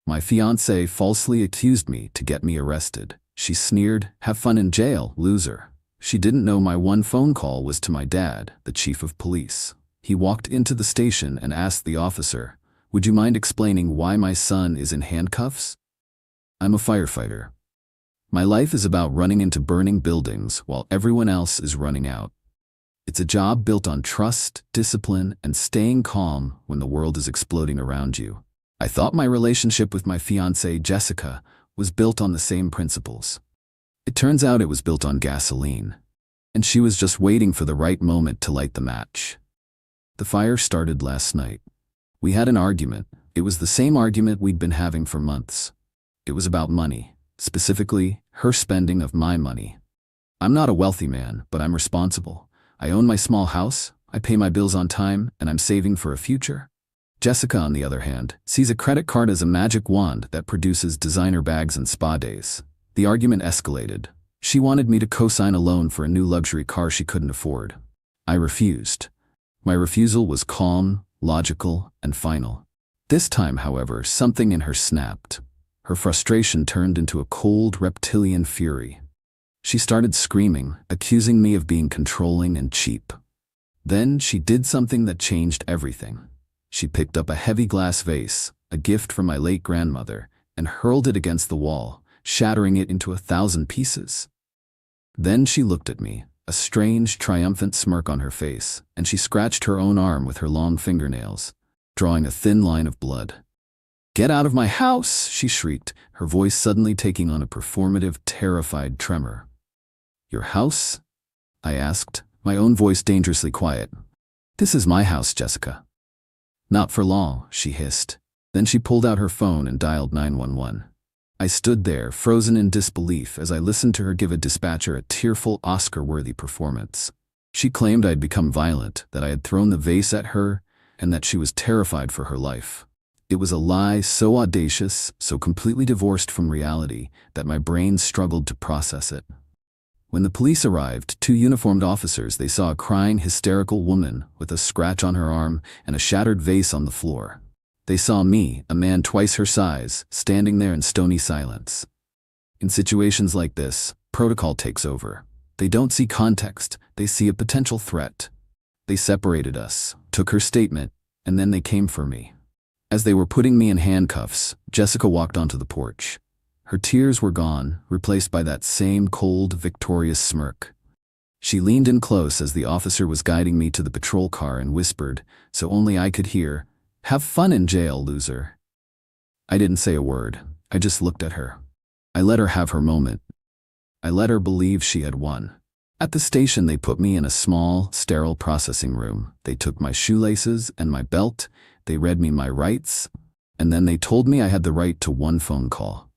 My fiancée falsely accused me to get me arrested. She sneered, "Have fun in jail, loser." She didn't know my one phone call was to my dad, the chief of police. He walked into the station and asked the officer, "Would you mind explaining why my son is in handcuffs?" I'm a firefighter. My life is about running into burning buildings while everyone else is running out. It's a job built on trust, discipline, and staying calm when the world is exploding around you. I thought my relationship with my fiancée, Jessica, was built on the same principles. It turns out it was built on gasoline, and she was just waiting for the right moment to light the match. The fire started last night. We had an argument. It was the same argument we'd been having for months. It was about money, specifically her spending of my money. I'm not a wealthy man, but I'm responsible. I own my small house, I pay my bills on time, and I'm saving for a future. Jessica, on the other hand, sees a credit card as a magic wand that produces designer bags and spa days. The argument escalated. She wanted me to co-sign a loan for a new luxury car she couldn't afford. I refused. My refusal was calm, logical, and final. This time, however, something in her snapped. Her frustration turned into a cold, reptilian fury. She started screaming, accusing me of being controlling and cheap. Then she did something that changed everything. She picked up a heavy glass vase, a gift from my late grandmother, and hurled it against the wall, shattering it into 1,000 pieces. Then she looked at me, a strange, triumphant smirk on her face, and she scratched her own arm with her long fingernails, drawing a thin line of blood. "Get out of my house!" she shrieked, her voice suddenly taking on a performative, terrified tremor. "Your house?" I asked, my own voice dangerously quiet. "This is my house, Jessica." "Not for long," she hissed. Then she pulled out her phone and dialed 911. I stood there, frozen in disbelief, as I listened to her give a dispatcher a tearful, Oscar-worthy performance. She claimed I'd become violent, that I had thrown the vase at her, and that she was terrified for her life. It was a lie so audacious, so completely divorced from reality, that my brain struggled to process it. When the police arrived, 2 uniformed officers, they saw a crying, hysterical woman with a scratch on her arm and a shattered vase on the floor. They saw me, a man twice her size, standing there in stony silence. In situations like this, protocol takes over. They don't see context, they see a potential threat. They separated us, took her statement, and then they came for me. As they were putting me in handcuffs, Jessica walked onto the porch. Her tears were gone, replaced by that same cold, victorious smirk. She leaned in close as the officer was guiding me to the patrol car and whispered, so only I could hear, "Have fun in jail, loser." I didn't say a word. I just looked at her. I let her have her moment. I let her believe she had won. At the station, they put me in a small, sterile processing room. They took my shoelaces and my belt, they read me my rights, and then they told me I had the right to one phone call.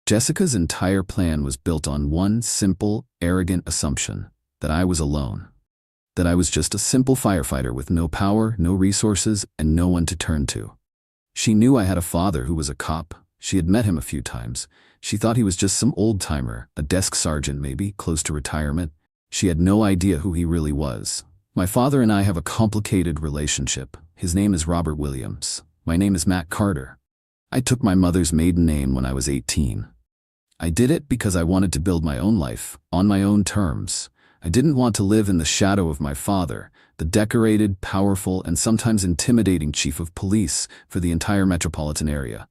Jessica's entire plan was built on one simple, arrogant assumption, that I was alone. That I was just a simple firefighter with no power, no resources, and no one to turn to. She knew I had a father who was a cop. She had met him a few times. She thought he was just some old-timer, a desk sergeant maybe, close to retirement. She had no idea who he really was. My father and I have a complicated relationship. His name is Robert Williams. My name is Matt Carter. I took my mother's maiden name when I was 18. I did it because I wanted to build my own life, on my own terms. I didn't want to live in the shadow of my father, the decorated, powerful, and sometimes intimidating chief of police for the entire metropolitan area.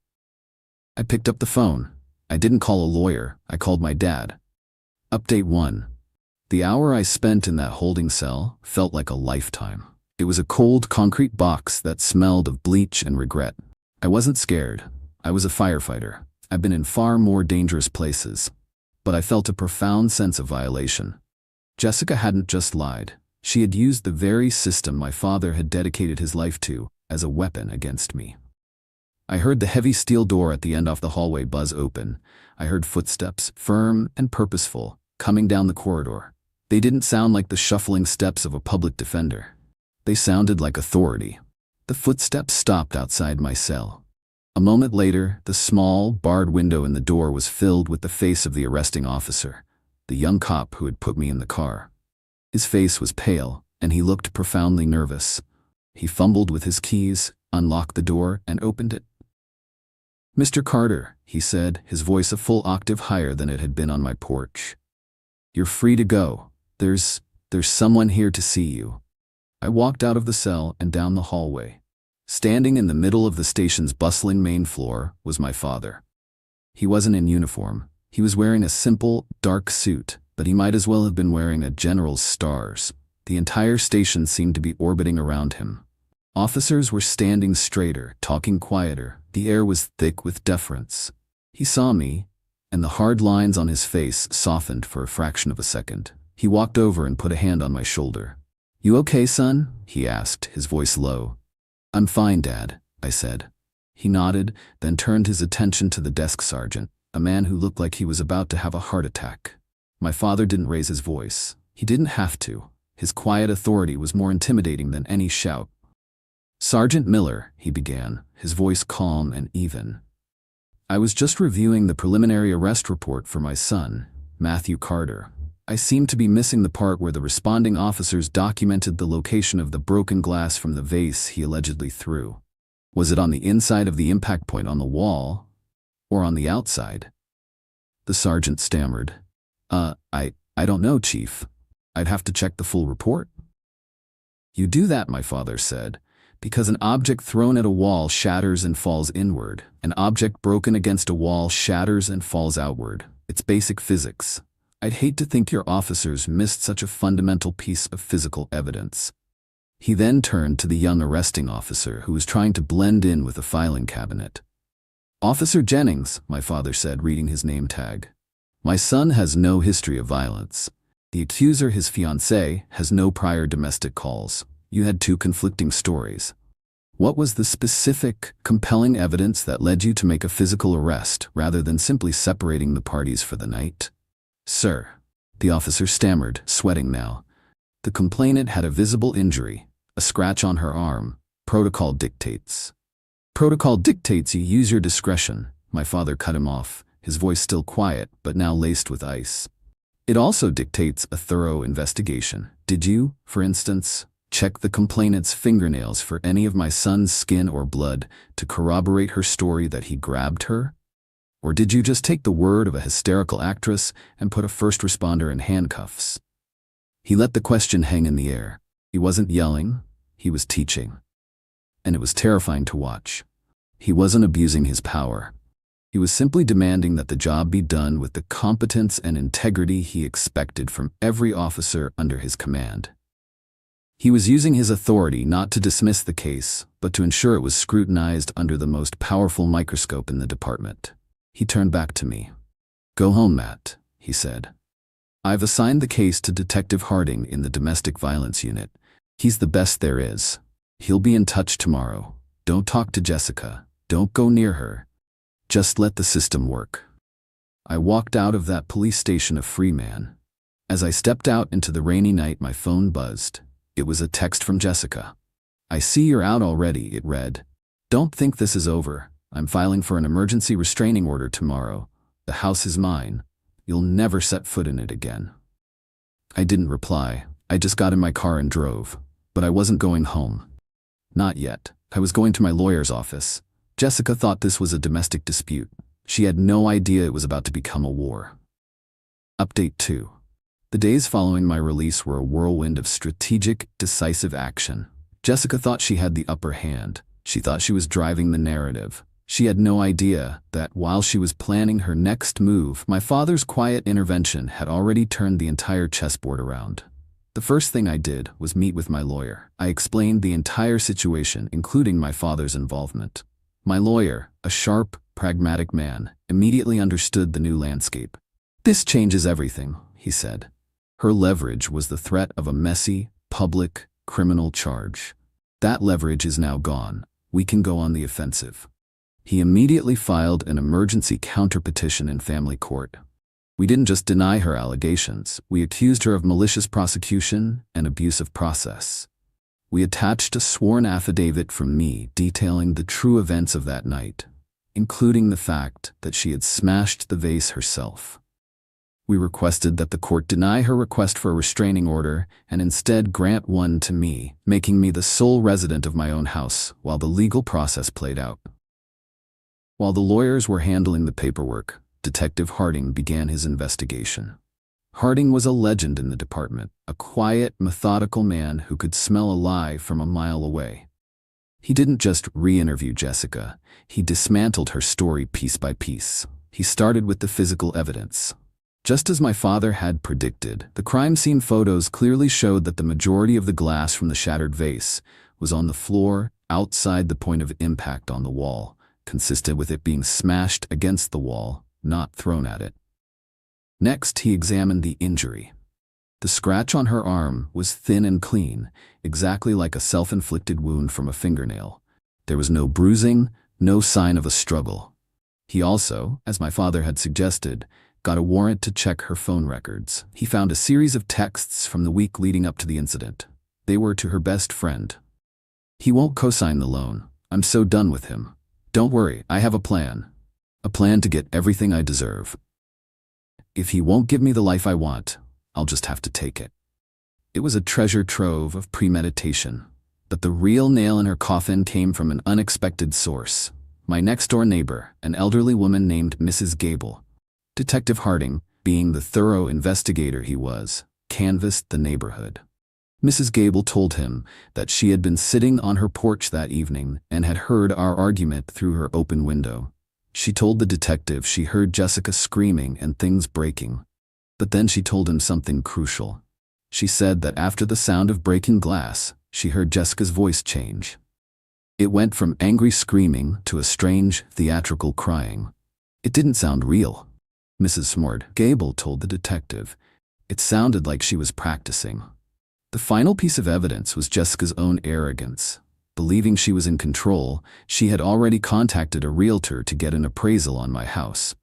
I picked up the phone. I didn't call a lawyer, I called my dad. Update 1. The hour I spent in that holding cell felt like a lifetime. It was a cold, concrete box that smelled of bleach and regret. I wasn't scared. I was a firefighter. I've been in far more dangerous places. But I felt a profound sense of violation. Jessica hadn't just lied. She had used the very system my father had dedicated his life to as a weapon against me. I heard the heavy steel door at the end of the hallway buzz open. I heard footsteps, firm and purposeful, coming down the corridor. They didn't sound like the shuffling steps of a public defender. They sounded like authority. The footsteps stopped outside my cell. A moment later, the small, barred window in the door was filled with the face of the arresting officer, the young cop who had put me in the car. His face was pale, and he looked profoundly nervous. He fumbled with his keys, unlocked the door, and opened it. Mr. Carter, he said, his voice a full octave higher than it had been on my porch. You're free to go. There's someone here to see you. I walked out of the cell and down the hallway. Standing in the middle of the station's bustling main floor was my father. He wasn't in uniform. He was wearing a simple, dark suit, but he might as well have been wearing a general's stars. The entire station seemed to be orbiting around him. Officers were standing straighter, talking quieter. The air was thick with deference. He saw me, and the hard lines on his face softened for a fraction of a second. He walked over and put a hand on my shoulder. "You okay, son?" he asked, his voice low. "I'm fine, Dad," I said. He nodded, then turned his attention to the desk sergeant, a man who looked like he was about to have a heart attack. My father didn't raise his voice. He didn't have to. His quiet authority was more intimidating than any shout. "Sergeant Miller," he began, his voice calm and even. "I was just reviewing the preliminary arrest report for my son, Matthew Carter. I seem to be missing the part where the responding officers documented the location of the broken glass from the vase he allegedly threw. Was it on the inside of the impact point on the wall, or on the outside?" The sergeant stammered. I don't know, Chief. I'd have to check the full report." "You do that," my father said, "because an object thrown at a wall shatters and falls inward. An object broken against a wall shatters and falls outward. It's basic physics. I'd hate to think your officers missed such a fundamental piece of physical evidence." He then turned to the young arresting officer who was trying to blend in with the filing cabinet. "Officer Jennings," my father said, reading his name tag. "My son has no history of violence. The accuser, his fiancée, has no prior domestic calls. You had two conflicting stories. What was the specific, compelling evidence that led you to make a physical arrest rather than simply separating the parties for the night?" "Sir," the officer stammered, sweating now. "The complainant had a visible injury, a scratch on her arm. Protocol dictates." "Protocol dictates you use your discretion," my father cut him off, his voice still quiet but now laced with ice. "It also dictates a thorough investigation. Did you, for instance, check the complainant's fingernails for any of my son's skin or blood to corroborate her story that he grabbed her? Or did you just take the word of a hysterical actress and put a first responder in handcuffs?" He let the question hang in the air. He wasn't yelling, he was teaching. And it was terrifying to watch. He wasn't abusing his power. He was simply demanding that the job be done with the competence and integrity he expected from every officer under his command. He was using his authority not to dismiss the case, but to ensure it was scrutinized under the most powerful microscope in the department. He turned back to me. "Go home, Matt," he said. "I've assigned the case to Detective Harding in the Domestic Violence Unit. He's the best there is. He'll be in touch tomorrow. Don't talk to Jessica. Don't go near her. Just let the system work." I walked out of that police station a free man. As I stepped out into the rainy night, my phone buzzed. It was a text from Jessica. "I see you're out already," it read. "Don't think this is over. I'm filing for an emergency restraining order tomorrow. The house is mine. You'll never set foot in it again." I didn't reply. I just got in my car and drove. But I wasn't going home. Not yet. I was going to my lawyer's office. Jessica thought this was a domestic dispute. She had no idea it was about to become a war. Update 2. The days following my release were a whirlwind of strategic, decisive action. Jessica thought she had the upper hand. She thought she was driving the narrative. She had no idea that while she was planning her next move, my father's quiet intervention had already turned the entire chessboard around. The first thing I did was meet with my lawyer. I explained the entire situation, including my father's involvement. My lawyer, a sharp, pragmatic man, immediately understood the new landscape. "This changes everything," he said. Her leverage was the threat of a messy, public, criminal charge. That leverage is now gone. We can go on the offensive. He immediately filed an emergency counterpetition in family court. We didn't just deny her allegations, we accused her of malicious prosecution and abuse of process. We attached a sworn affidavit from me detailing the true events of that night, including the fact that she had smashed the vase herself. We requested that the court deny her request for a restraining order and instead grant one to me, making me the sole resident of my own house while the legal process played out. While the lawyers were handling the paperwork, Detective Harding began his investigation. Harding was a legend in the department, a quiet, methodical man who could smell a lie from a mile away. He didn't just re-interview Jessica, he dismantled her story piece by piece. He started with the physical evidence. Just as my father had predicted, the crime scene photos clearly showed that the majority of the glass from the shattered vase was on the floor outside the point of impact on the wall, consistent with it being smashed against the wall, not thrown at it. Next, he examined the injury. The scratch on her arm was thin and clean, exactly like a self-inflicted wound from a fingernail. There was no bruising, no sign of a struggle. He also, as my father had suggested, got a warrant to check her phone records. He found a series of texts from the week leading up to the incident. They were to her best friend. "He won't co-sign the loan. I'm so done with him. Don't worry, I have a plan. A plan to get everything I deserve. If he won't give me the life I want, I'll just have to take it." It was a treasure trove of premeditation. But the real nail in her coffin came from an unexpected source. My next-door neighbor, an elderly woman named Mrs. Gable. Detective Harding, being the thorough investigator he was, canvassed the neighborhood. Mrs. Gable told him that she had been sitting on her porch that evening and had heard our argument through her open window. She told the detective she heard Jessica screaming and things breaking. But then she told him something crucial. She said that after the sound of breaking glass, she heard Jessica's voice change. It went from angry screaming to a strange, theatrical crying. It didn't sound real. Mrs. Sneered, Gable told the detective. It sounded like she was practicing. The final piece of evidence was Jessica's own arrogance. Believing she was in control, she had already contacted a realtor to get an appraisal on my house.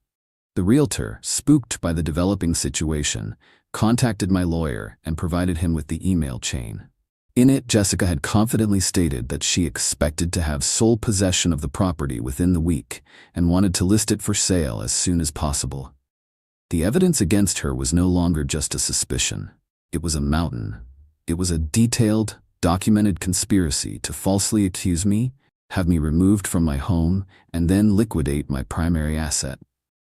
The realtor, spooked by the developing situation, contacted my lawyer and provided him with the email chain. In it, Jessica had confidently stated that she expected to have sole possession of the property within the week and wanted to list it for sale as soon as possible. The evidence against her was no longer just a suspicion. It was a mountain. It was a detailed, documented conspiracy to falsely accuse me, have me removed from my home, and then liquidate my primary asset.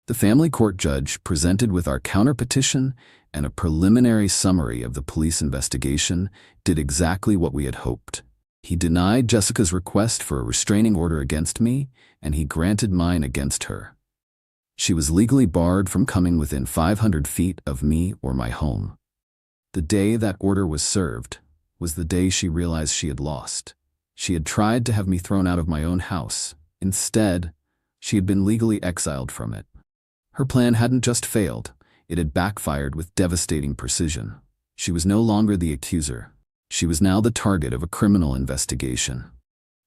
The family court judge, presented with our counterpetition and a preliminary summary of the police investigation, did exactly what we had hoped. He denied Jessica's request for a restraining order against me, and he granted mine against her. She was legally barred from coming within 500 feet of me or my home. The day that order was served was the day she realized she had lost. She had tried to have me thrown out of my own house. Instead, she had been legally exiled from it. Her plan hadn't just failed, it had backfired with devastating precision. She was no longer the accuser. She was now the target of a criminal investigation.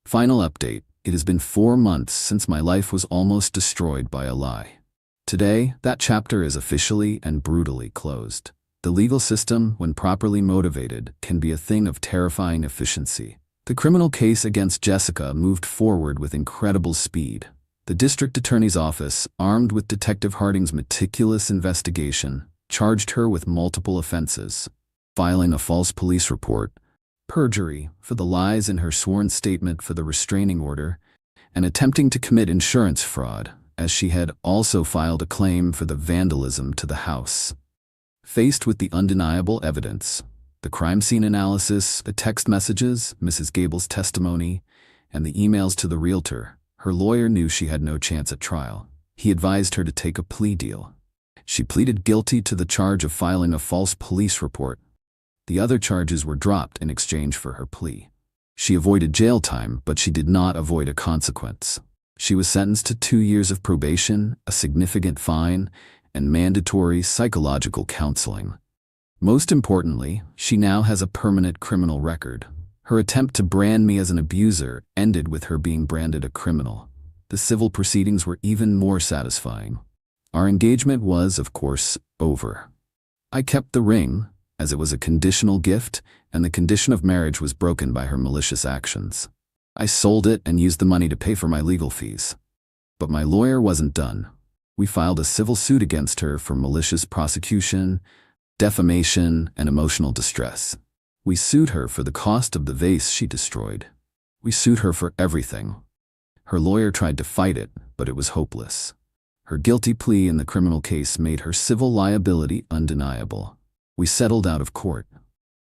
Final update: it has been 4 months since my life was almost destroyed by a lie. Today, that chapter is officially and brutally closed. The legal system, when properly motivated, can be a thing of terrifying efficiency. The criminal case against Jessica moved forward with incredible speed. The district attorney's office, armed with Detective Harding's meticulous investigation, charged her with multiple offenses: filing a false police report, perjury for the lies in her sworn statement for the restraining order, and attempting to commit insurance fraud, as she had also filed a claim for the vandalism to the house. Faced with the undeniable evidence, the crime scene analysis, the text messages, Mrs. Gable's testimony, and the emails to the realtor, her lawyer knew she had no chance at trial. He advised her to take a plea deal. She pleaded guilty to the charge of filing a false police report. The other charges were dropped in exchange for her plea. She avoided jail time, but she did not avoid a consequence. She was sentenced to 2 years of probation, a significant fine, and mandatory psychological counseling. Most importantly, she now has a permanent criminal record. Her attempt to brand me as an abuser ended with her being branded a criminal. The civil proceedings were even more satisfying. Our engagement was, of course, over. I kept the ring, as it was a conditional gift, and the condition of marriage was broken by her malicious actions. I sold it and used the money to pay for my legal fees. But my lawyer wasn't done. We filed a civil suit against her for malicious prosecution, defamation, and emotional distress. We sued her for the cost of the vase she destroyed. We sued her for everything. Her lawyer tried to fight it, but it was hopeless. Her guilty plea in the criminal case made her civil liability undeniable. We settled out of court.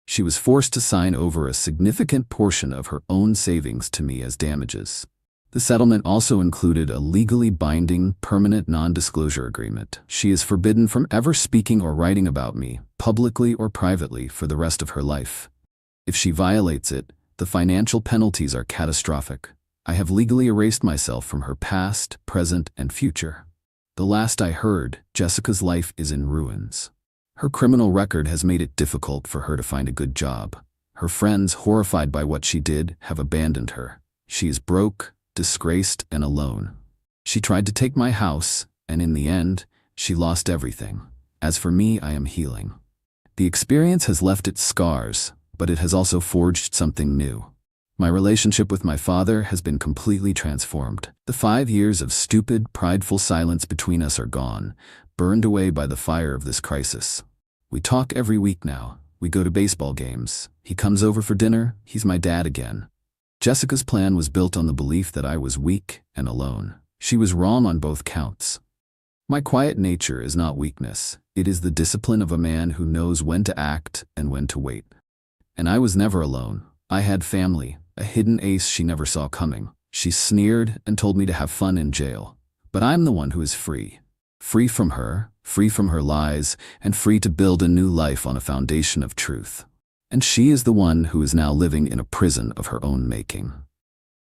She was forced to sign over a significant portion of her own savings to me as damages. The settlement also included a legally binding, permanent non-disclosure agreement. She is forbidden from ever speaking or writing about me, publicly or privately, for the rest of her life. If she violates it, the financial penalties are catastrophic. I have legally erased myself from her past, present, and future. The last I heard, Jessica's life is in ruins. Her criminal record has made it difficult for her to find a good job. Her friends, horrified by what she did, have abandoned her. She is broke, disgraced, and alone. She tried to take my house, and in the end, she lost everything. As for me, I am healing. The experience has left its scars, but it has also forged something new. My relationship with my father has been completely transformed. The 5 years of stupid, prideful silence between us are gone, burned away by the fire of this crisis. We talk every week now. We go to baseball games. He comes over for dinner. He's my dad again. Jessica's plan was built on the belief that I was weak and alone. She was wrong on both counts. My quiet nature is not weakness. It is the discipline of a man who knows when to act and when to wait. And I was never alone. I had family, a hidden ace she never saw coming. She sneered and told me to have fun in jail. But I'm the one who is free. Free from her lies, and free to build a new life on a foundation of truth. And she is the one who is now living in a prison of her own making.